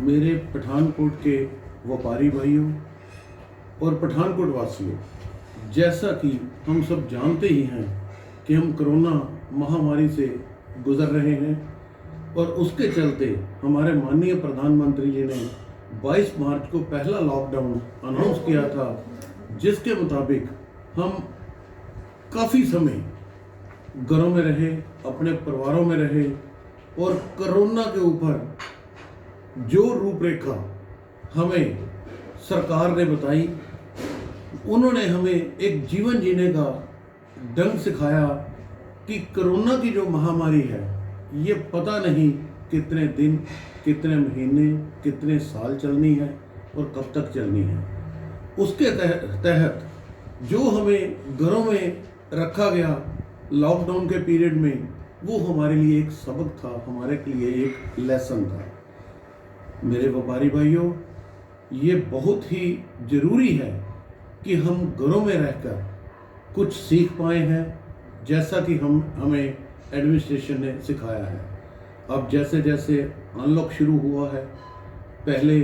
मेरे पठानकोट के व्यापारी भाइयों और पठानकोट वासियों, जैसा कि हम सब जानते ही हैं कि हम कोरोना महामारी से गुजर रहे हैं और उसके चलते हमारे माननीय प्रधानमंत्री जी ने 22 मार्च को पहला लॉकडाउन अनाउंस किया था, जिसके मुताबिक हम काफ़ी समय घरों में रहे, अपने परिवारों में रहे और कोरोना के ऊपर जो रूपरेखा हमें सरकार ने बताई, उन्होंने हमें एक जीवन जीने का ढंग सिखाया कि कोरोना की जो महामारी है ये पता नहीं कितने दिन, कितने महीने, कितने साल चलनी है और कब तक चलनी है। उसके तहत जो हमें घरों में रखा गया लॉकडाउन के पीरियड में, वो हमारे लिए एक सबक था, हमारे लिए एक लेसन था। मेरे व्यापारी भाइयों, ये बहुत ही ज़रूरी है कि हम घरों में रहकर कुछ सीख पाए हैं, जैसा कि हमें एडमिनिस्ट्रेशन ने सिखाया है। अब जैसे जैसे अनलॉक शुरू हुआ है, पहले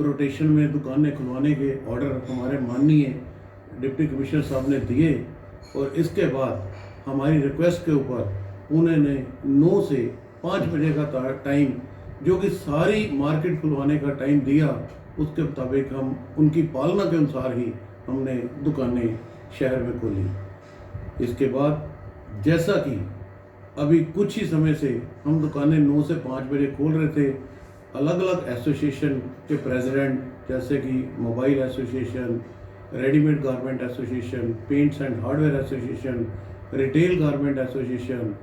रोटेशन में दुकानें खुलवाने के ऑर्डर हमारे माननीय डिप्टी कमिश्नर साहब ने दिए और इसके बाद हमारी रिक्वेस्ट के ऊपर उन्होंने 9 से 5 बजे का टाइम, जो कि सारी मार्केट खुलवाने का टाइम दिया, उसके मुताबिक हम उनकी पालना के अनुसार ही हमने दुकानें शहर में खोली। इसके बाद जैसा कि अभी कुछ ही समय से हम दुकानें 9 से 5 बजे खोल रहे थे, अलग अलग एसोसिएशन के प्रेसिडेंट, जैसे कि mobile association, readymade garment association, paints and hardware association, retail garment association,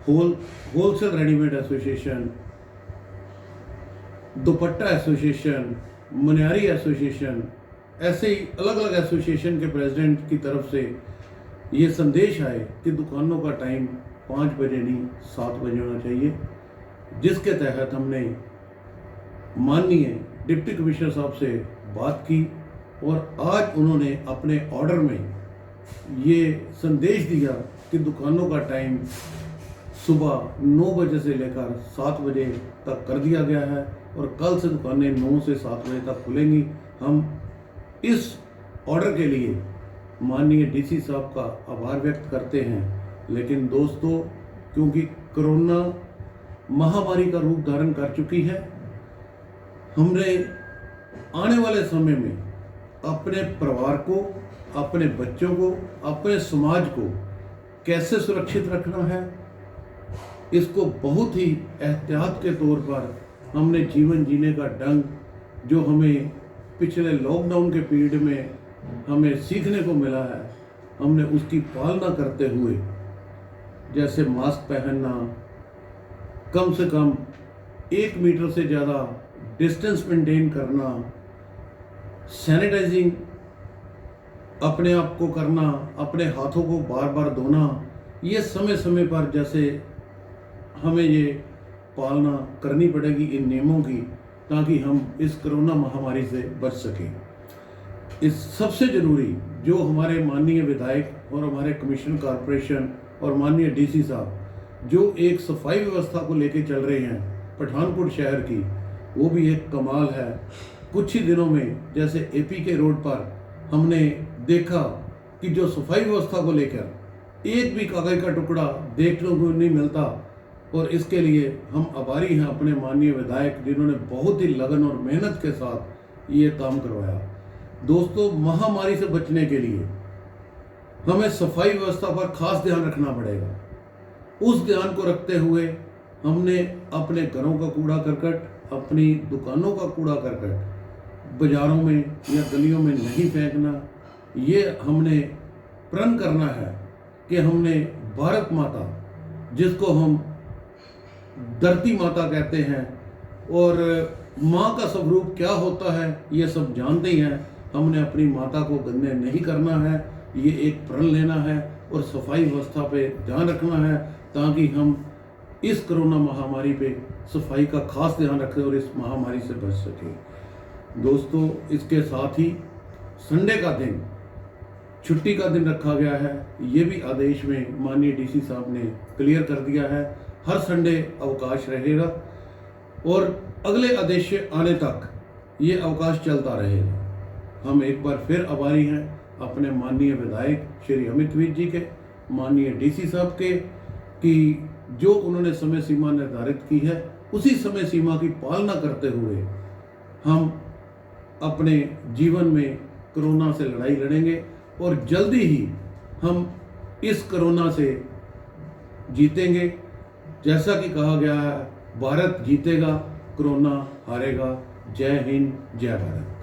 wholesale readymade association, dupatta association, Maniyari association, ऐसे ही अलग अलग एसोसिएशन के प्रेसिडेंट की तरफ से ये संदेश आए कि दुकानों का टाइम 5 बजे नहीं 7 बजे होना चाहिए, जिसके तहत हमने माननीय डिप्टी कमिश्नर साहब से बात की और आज उन्होंने अपने ऑर्डर में ये संदेश दिया कि दुकानों का टाइम सुबह 9 बजे से लेकर 7 बजे तक कर दिया गया है और कल से दुकानें 9 से 7 बजे तक खुलेंगी। हम इस ऑर्डर के लिए माननीय डीसी साहब का आभार व्यक्त करते हैं। लेकिन दोस्तों, क्योंकि कोरोना महामारी का रूप धारण कर चुकी है, हमने आने वाले समय में अपने परिवार को, अपने बच्चों को, अपने समाज को कैसे सुरक्षित रखना है, इसको बहुत ही एहतियात के तौर पर हमने जीवन जीने का ढंग, जो हमें पिछले लॉकडाउन के पीरियड में हमें सीखने को मिला है, हमने उसकी पालना करते हुए, जैसे मास्क पहनना, कम से कम 1 मीटर से ज़्यादा डिस्टेंस मेंटेन करना, सैनिटाइजिंग अपने आप को करना, अपने हाथों को बार बार धोना, ये समय समय पर जैसे हमें ये पालना करनी पड़ेगी इन नियमों की, ताकि हम इस कोरोना महामारी से बच सकें। इस सबसे ज़रूरी जो हमारे माननीय विधायक और हमारे कमिश्नर कॉरपोरेशन और माननीय डीसी साहब जो एक सफाई व्यवस्था को लेके चल रहे हैं पठानकोट शहर की, वो भी एक कमाल है। कुछ ही दिनों में जैसे एपी के रोड पर हमने देखा कि जो सफाई व्यवस्था को लेकर एक भी कागज का टुकड़ा देखने को नहीं मिलता, और इसके लिए हम आभारी हैं अपने माननीय विधायक, जिन्होंने बहुत ही लगन और मेहनत के साथ ये काम करवाया। दोस्तों, महामारी से बचने के लिए हमें सफाई व्यवस्था पर खास ध्यान रखना पड़ेगा। उस ध्यान को रखते हुए हमने अपने घरों का कूड़ा करकट, अपनी दुकानों का कूड़ा करकट बाज़ारों में या गलियों में नहीं फेंकना। ये हमने प्रण करना है कि हमने भारत माता, जिसको हम धरती माता कहते हैं, और माँ का स्वरूप क्या होता है ये सब जानते ही हैं, हमने अपनी माता को गंदे नहीं करना है, ये एक प्रण लेना है और सफाई व्यवस्था पे ध्यान रखना है, ताकि हम इस कोरोना महामारी पे सफाई का खास ध्यान रखें और इस महामारी से बच सकें। दोस्तों, इसके साथ ही संडे का दिन छुट्टी का दिन रखा गया है, ये भी आदेश में माननीय डीसी साहब ने क्लियर कर दिया है। हर संडे अवकाश रहेगा। और अगले आदेश आने तक ये अवकाश चलता रहेगा। हम एक बार फिर आभारी हैं अपने माननीय विधायक श्री अमित विज जी के, माननीय डीसी साहब के, कि जो उन्होंने समय सीमा निर्धारित की है उसी समय सीमा की पालना करते हुए हम अपने जीवन में कोरोना से लड़ाई लड़ेंगे और जल्दी ही हम इस कोरोना से जीतेंगे। जैसा कि कहा गया है, भारत जीतेगा, कोरोना हारेगा। जय हिंद, जय भारत।